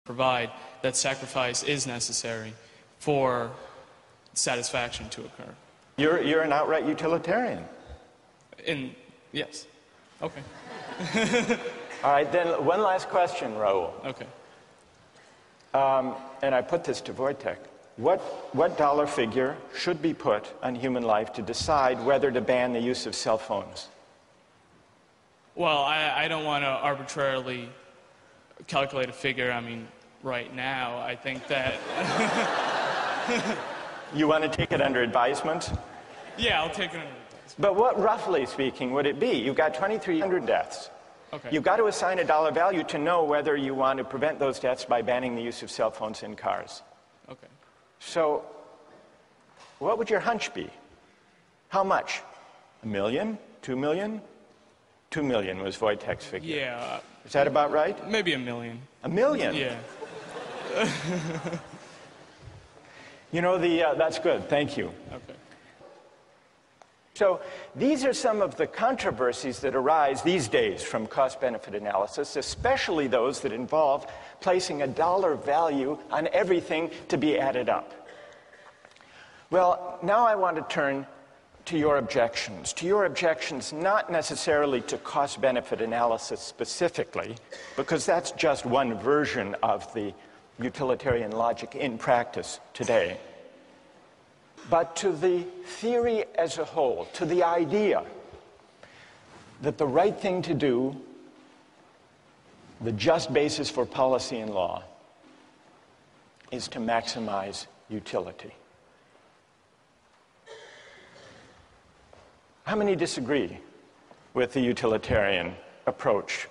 provide, that sacrifice is necessary for satisfaction to occur. You're an outright utilitarian. Yes. Okay. All right, then one last question, Raul. Okay. And I put this to Wojtek. What dollar figure should be put on human life to decide whether to ban the use of cell phones? Well, I don't want to arbitrarily calculate a figure. I mean, right now, I think that... You want to take it under advisement? Yeah, I'll take it under advisement. But what, roughly speaking, would it be? You've got 2,300 deaths. Okay. You've got to assign a dollar value to know whether you want to prevent those deaths by banning the use of cell phones in cars. Okay. So, what would your hunch be? How much? 1 million? 2 million? 2 million was Wojtek's figure. Yeah. Is that about right? Maybe 1 million. 1 million? Yeah. You know, that's good. Thank you. Okay. So these are some of the controversies that arise these days from cost-benefit analysis, especially those that involve placing a dollar value on everything to be added up. Well, now I want to turn to your objections not necessarily to cost-benefit analysis specifically, because that's just one version of the utilitarian logic in practice today, but to the theory as a whole, to the idea that the right thing to do, the just basis for policy and law, is to maximize utility. How many disagree with the utilitarian approach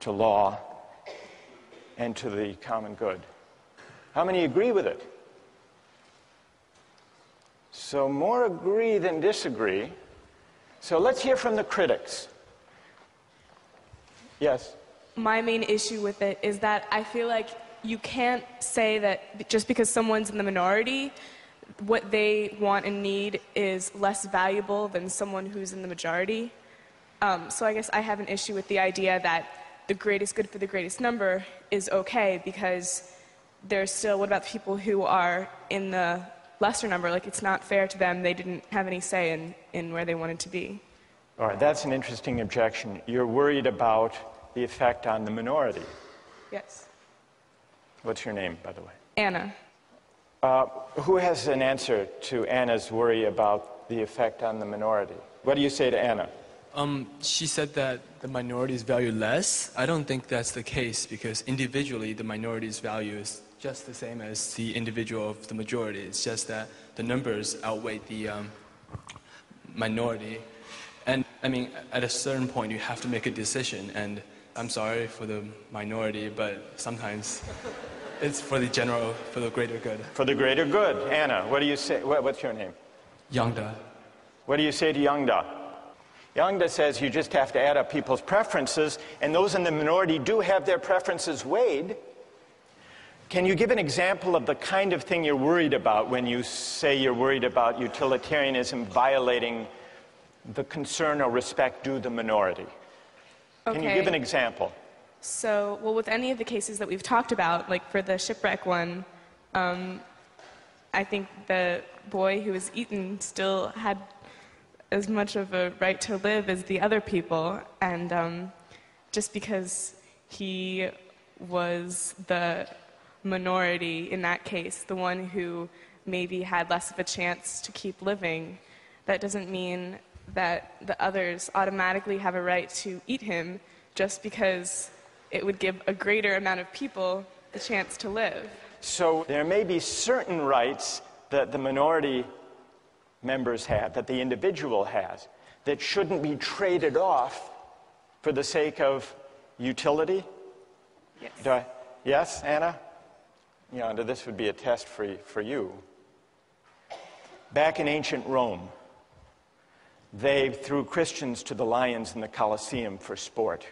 to law and to the common good? How many agree with it? So more agree than disagree. So let's hear from the critics. Yes? My main issue with it is that I feel like you can't say that just because someone's in the minority, what they want and need is less valuable than someone who's in the majority. So I guess I have an issue with the idea that the greatest good for the greatest number is okay, because there's still, what about the people who are in the lesser number? Like, it's not fair to them. They didn't have any say in where they wanted to be. All right, that's an interesting objection. You're worried about the effect on the minority. Yes. What's your name, by the way? Anna. Who has an answer to Anna's worry about the effect on the minority? What do you say to Anna? She said that the minorities value less. I don't think that's the case, because individually the minority's value is just the same as the individual of the majority. It's just that the numbers outweigh the minority. And I mean, at a certain point you have to make a decision, and I'm sorry for the minority, but sometimes it's for the greater good. For the greater good. Anna, what do you say? What's your name? Yangda. What do you say to Yangda? Yangda says you just have to add up people's preferences, and those in the minority do have their preferences weighed. Can you give an example of the kind of thing you're worried about when you say you're worried about utilitarianism violating the concern or respect due the minority? Okay. Can you give an example? So, well, with any of the cases that we've talked about, like for the shipwreck one, I think the boy who was eaten still had as much of a right to live as the other people, and just because he was the minority in that case, the one who maybe had less of a chance to keep living, that doesn't mean that the others automatically have a right to eat him just because it would give a greater amount of people the chance to live. So there may be certain rights that the minority members have, that the individual has, that shouldn't be traded off for the sake of utility? Yes. Yes, Anna? Yeah, this would be a test for you. Back in ancient Rome, they threw Christians to the lions in the Colosseum for sport.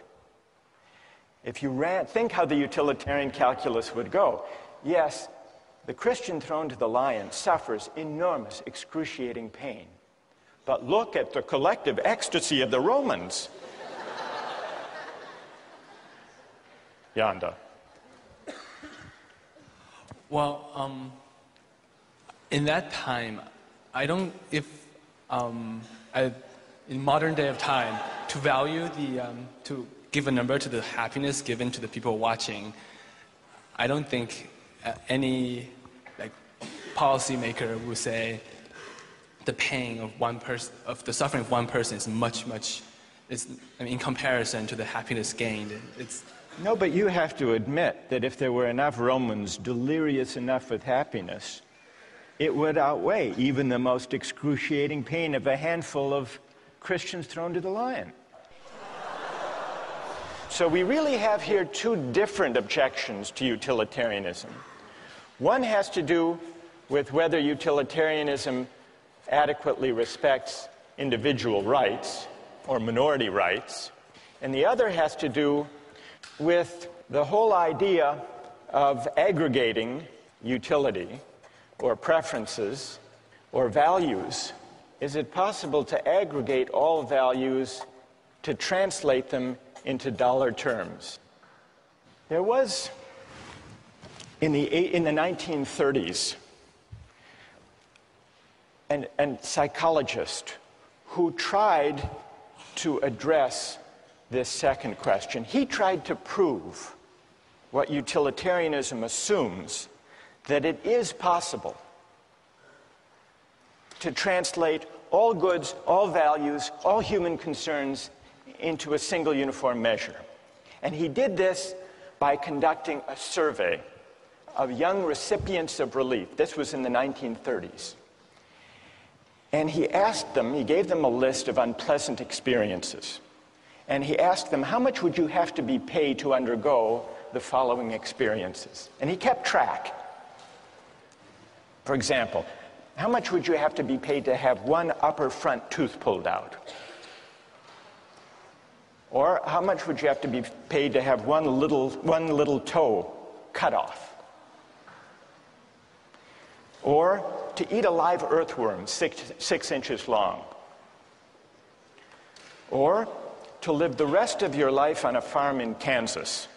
If you think how the utilitarian calculus would go, yes, the Christian thrown to the lion suffers enormous, excruciating pain. But look at the collective ecstasy of the Romans. Yanda. Well, in that time, I don't, in modern day of time, to value to give a number to the happiness given to the people watching, I don't think any policymaker would say the pain of one person, of the suffering of one person is much, in comparison to the happiness gained. No, but you have to admit that if there were enough Romans delirious enough with happiness, it would outweigh even the most excruciating pain of a handful of Christians thrown to the lion. So we really have here two different objections to utilitarianism. One has to do with whether utilitarianism adequately respects individual rights or minority rights, and the other has to do with the whole idea of aggregating utility or preferences or values. Is it possible to aggregate all values to translate them into dollar terms? There was, in the 1930s, a psychologist who tried to address this second question. He tried to prove what utilitarianism assumes, that it is possible to translate all goods, all values, all human concerns into a single uniform measure. And he did this by conducting a survey of young recipients of relief. This was in the 1930s. And he gave them a list of unpleasant experiences. And he asked them, how much would you have to be paid to undergo the following experiences? And he kept track. For example, how much would you have to be paid to have one upper front tooth pulled out? Or how much would you have to be paid to have one little toe cut off? Or to eat a live earthworm 6 inches long? Or to live the rest of your life on a farm in Kansas?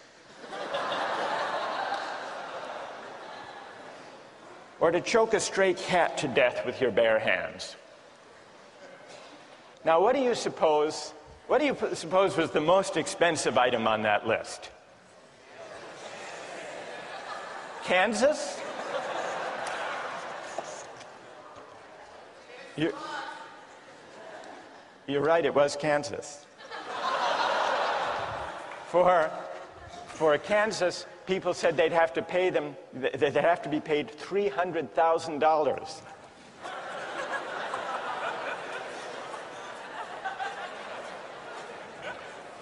Or to choke a stray cat to death with your bare hands? Now, what do you suppose was the most expensive item on that list? Kansas? You're right, it was Kansas. For Kansas, people said they'd have to be paid $300,000.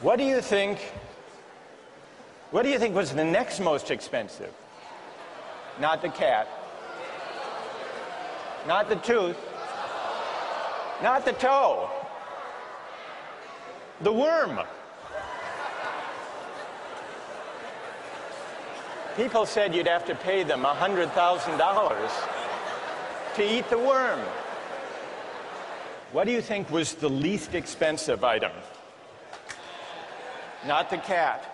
What do you think was the next most expensive? Not the cat. Not the tooth. Not the toe. The worm. People said you'd have to pay them $100,000 to eat the worm. What do you think was the least expensive item? Not the cat.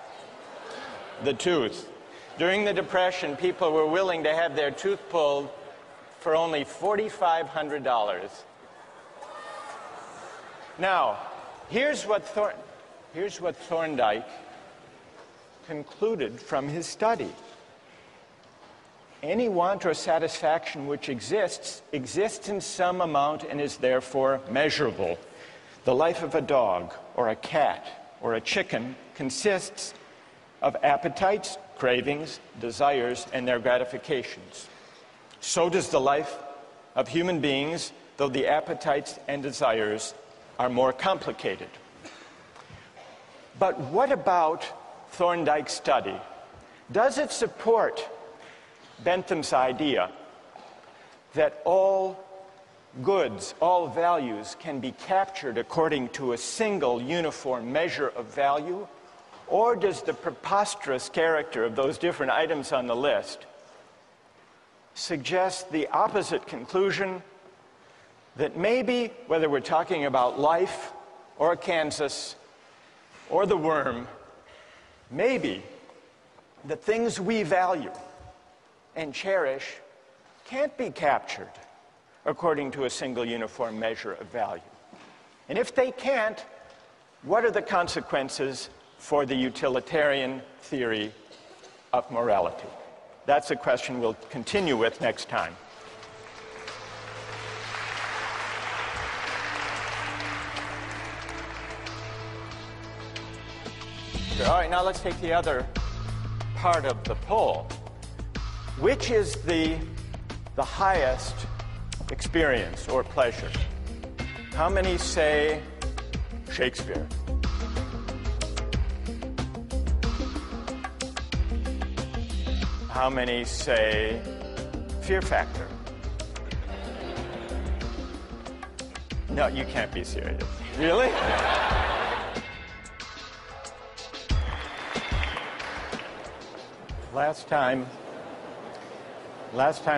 The tooth. During the Depression, people were willing to have their tooth pulled for only $4,500. Now, here's what Thorndike concluded from his study. Any want or satisfaction which exists in some amount and is therefore measurable. The life of a dog or a cat or a chicken consists of appetites, cravings, desires, and their gratifications. So does the life of human beings, though the appetites and desires are more complicated. But what about Thorndike's study? Does it support Bentham's idea that all goods, all values can be captured according to a single uniform measure of value? Or does the preposterous character of those different items on the list suggest the opposite conclusion, that maybe, whether we're talking about life or Kansas or the worm, maybe the things we value and cherish can't be captured according to a single uniform measure of value? And if they can't, what are the consequences for the utilitarian theory of morality? That's a question we'll continue with next time. All right, now let's take the other part of the poll. Which is the highest experience or pleasure? How many say Shakespeare? How many say Fear Factor? No, you can't be serious. Really? Last time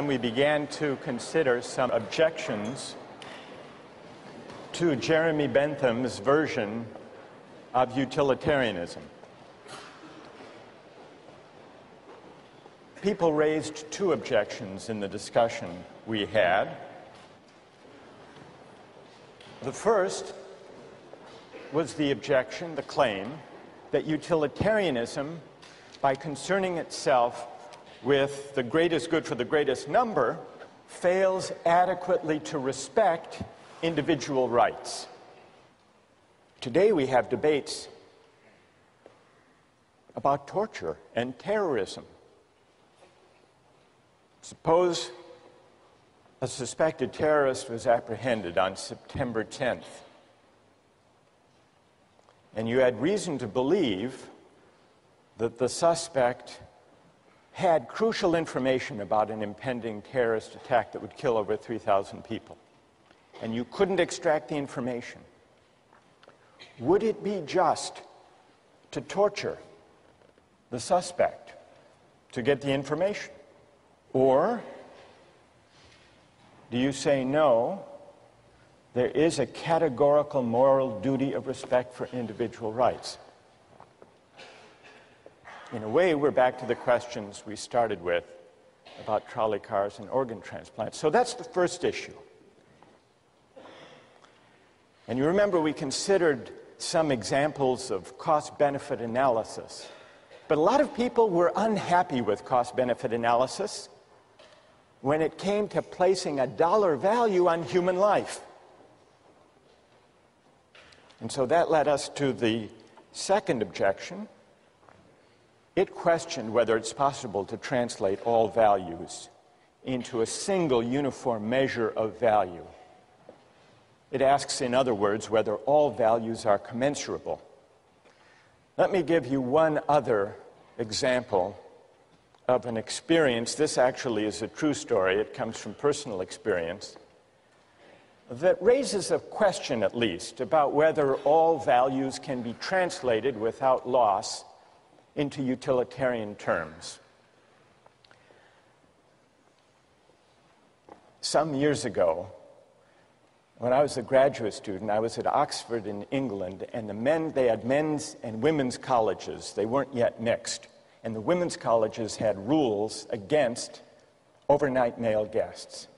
we began to consider some objections to Jeremy Bentham's version of utilitarianism. People raised two objections in the discussion we had. The first was the objection, the claim, that utilitarianism, by concerning itself with the greatest good for the greatest number, fails adequately to respect individual rights. Today we have debates about torture and terrorism. Suppose a suspected terrorist was apprehended on September 10th, and you had reason to believe that the suspect had crucial information about an impending terrorist attack that would kill over 3,000 people, and you couldn't extract the information. Would it be just to torture the suspect to get the information? Or do you say, no, there is a categorical moral duty of respect for individual rights? In a way, we're back to the questions we started with about trolley cars and organ transplants. So that's the first issue. And you remember we considered some examples of cost-benefit analysis. But a lot of people were unhappy with cost-benefit analysis when it came to placing a dollar value on human life. And so that led us to the second objection. It questioned whether it's possible to translate all values into a single uniform measure of value. It asks, in other words, whether all values are commensurable. Let me give you one other example of an experience. This actually is a true story. It comes from personal experience that raises a question, at least, about whether all values can be translated without loss into utilitarian terms. Some years ago, when I was a graduate student, I was at Oxford in England, and they had men's and women's colleges. They weren't yet mixed. And the women's colleges had rules against overnight male guests.